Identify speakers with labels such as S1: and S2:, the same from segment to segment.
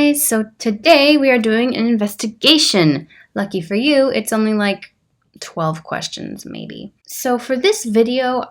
S1: guys, so today we are doing an investigation. Lucky for you, it's only like 12 questions maybe. So for this video,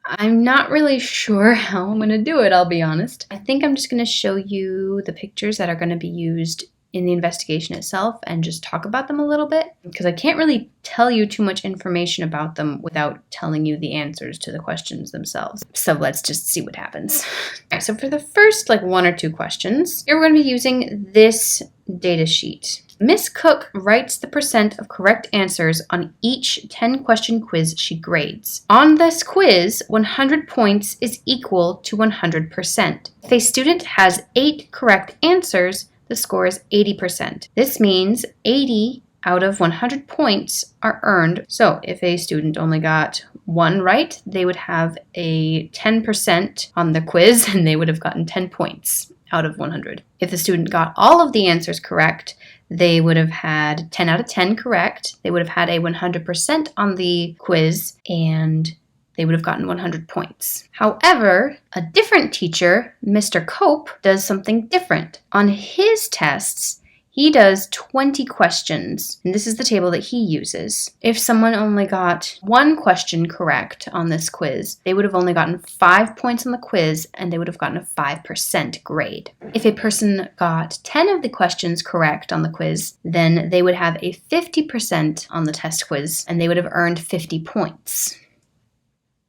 S1: I'm not really sure how I'm going to do it, I'll be honest. I think I'm just going to show you the pictures that are going to be used in the investigation itself and just talk about them a little bit, because I can't really tell you too much information about them without telling you the answers to the questions themselves. So let's just see what happens. All right, so for the first one or two questions, you're going to be using this data sheet. Miss Cook writes the percent of correct answers on each 10-question quiz she grades. On this quiz, 100 points is equal to 100%. If a student has 8 correct answers, the score is 80%. This means 80 out of 100 points are earned. So if a student only got 1 right, they would have a 10% on the quiz and they would have gotten 10 points out of 100. If the student got all of the answers correct, they would have had 10 out of 10 correct. They would have had a 100% on the quiz and they would have gotten 100 points. However, a different teacher, Mr. Cope, does something different. On his tests, he does 20 questions, and this is the table that he uses. If someone only got 1 question correct on this quiz, they would have only gotten 5 points on the quiz, and they would have gotten a 5% grade. If a person got 10 of the questions correct on the quiz, then they would have a 50% on the test quiz, and they would have earned 50 points.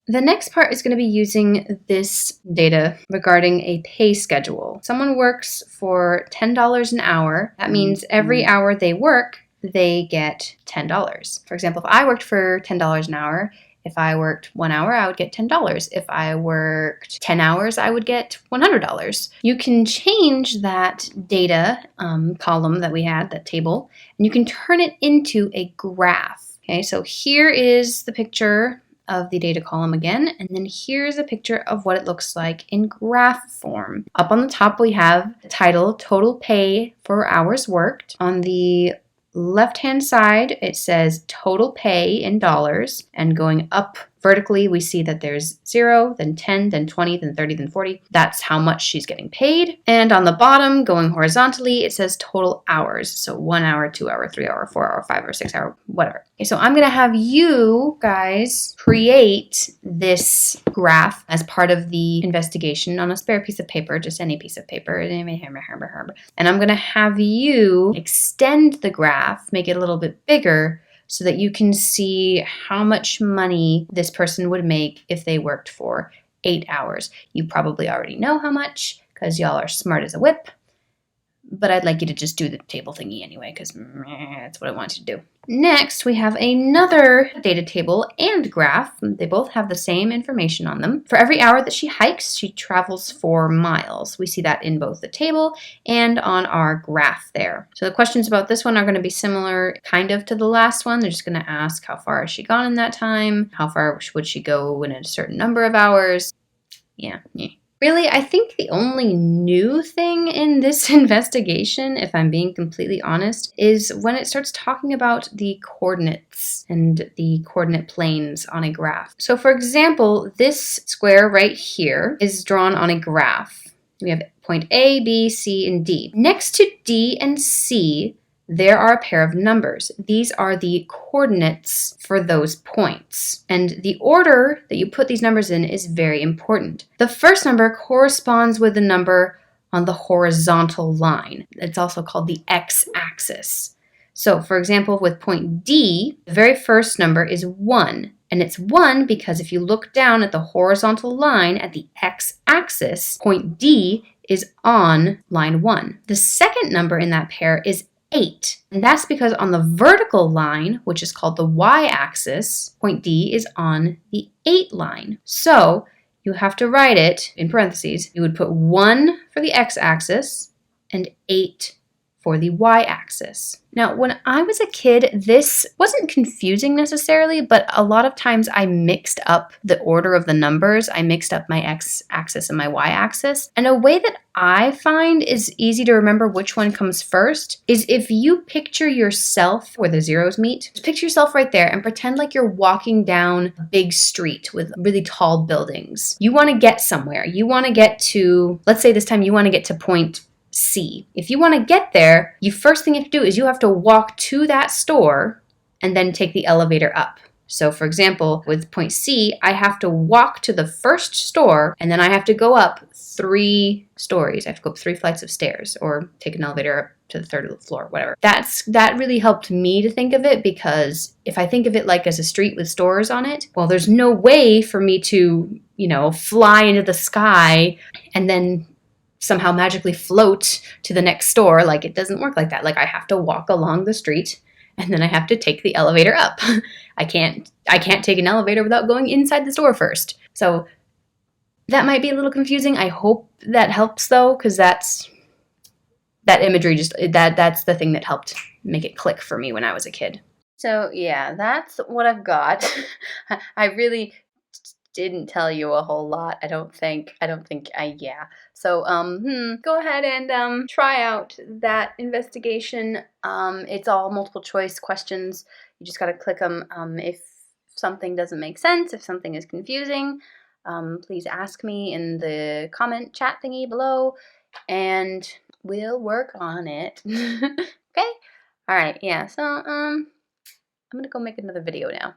S1: The next part is going to be using this data regarding a pay schedule. Someone works for $10 an hour. That means every hour they work, they get $10. For example, if I worked for $10 an hour, if I worked 1 hour, I would get $10. If I worked 10 hours, I would get $100. You can change that data column that we had, that table, and you can turn it into a graph. Okay, so here is the picture of the data column again, and then here's a picture of what it looks like in graph form. Up on the top we have the title, Total Pay for Hours Worked. On the left-hand side it says total pay in dollars, and going up vertically we see that there's 0, then 10, then 20, then 30, then 40. That's how much she's getting paid. And on the bottom, going horizontally, it says total hours. So 1 hour, 2 hour, 3 hour, 4 hour, 5 hour, 6 hour, whatever. Okay, so I'm gonna have you guys create this graph as part of the investigation on a spare piece of paper, just any piece of paper. And I'm gonna have you extend the graph, make it a little bit bigger, so that you can see how much money this person would make if they worked for 8 hours. You probably already know how much, because y'all are smart as a whip, but I'd like you to just do the table thingy anyway, because that's what I want you to do. Next, we have another data table and graph. They both have the same information on them. For every hour that she hikes, she travels 4 miles. We see that in both the table and on our graph there. So the questions about this one are going to be similar kind of to the last one. They're just going to ask how far has she gone in that time? How far would she go in a certain number of hours? Yeah. Really, I think the only new thing in this investigation, if I'm being completely honest, is when it starts talking about the coordinates and the coordinate planes on a graph. So for example, this square right here is drawn on a graph. We have point A, B, C, and D. Next to D and C, there are a pair of numbers. These are the coordinates for those points. And the order that you put these numbers in is very important. The first number corresponds with the number on the horizontal line. It's also called the x-axis. So for example, with point D, the very first number is 1. And it's 1 because if you look down at the horizontal line at the x-axis, point D is on line 1. The second number in that pair is 8. And that's because on the vertical line, which is called the y-axis, point D is on the 8 line. So you have to write it in parentheses. You would put 1 for the x-axis and 8 for the y-axis. Now, when I was a kid, this wasn't confusing necessarily, but a lot of times I mixed up the order of the numbers. I mixed up my x-axis and my y-axis. And a way that I find is easy to remember which one comes first is if you picture yourself where the zeros meet. Just picture yourself right there and pretend like you're walking down a big street with really tall buildings. You want to get somewhere. You want to get to, let's say this time you want to get to point C. If you want to get there, first thing you have to do is you have to walk to that store and then take the elevator up. So for example, with point C, I have to walk to the first store and then I have to go up 3 stories. I have to go up 3 flights of stairs or take an elevator up to the 3rd floor, whatever. That really helped me to think of it, because if I think of it like as a street with stores on it, well, there's no way for me to, fly into the sky and then somehow magically float to the next store. Like, it doesn't work like that. Like, I have to walk along the street and then I have to take the elevator up. I can't take an elevator without going inside the store first. So that might be a little confusing. I hope that helps though, because that imagery that's the thing that helped make it click for me when I was a kid. So yeah, that's what I've got. I really didn't tell you a whole lot. Yeah. So go ahead and try out that investigation. It's all multiple choice questions. You just got to click them. If something doesn't make sense, if something is confusing, please ask me in the comment chat thingy below, and we'll work on it. Okay? All right. Yeah. So I'm gonna go make another video now.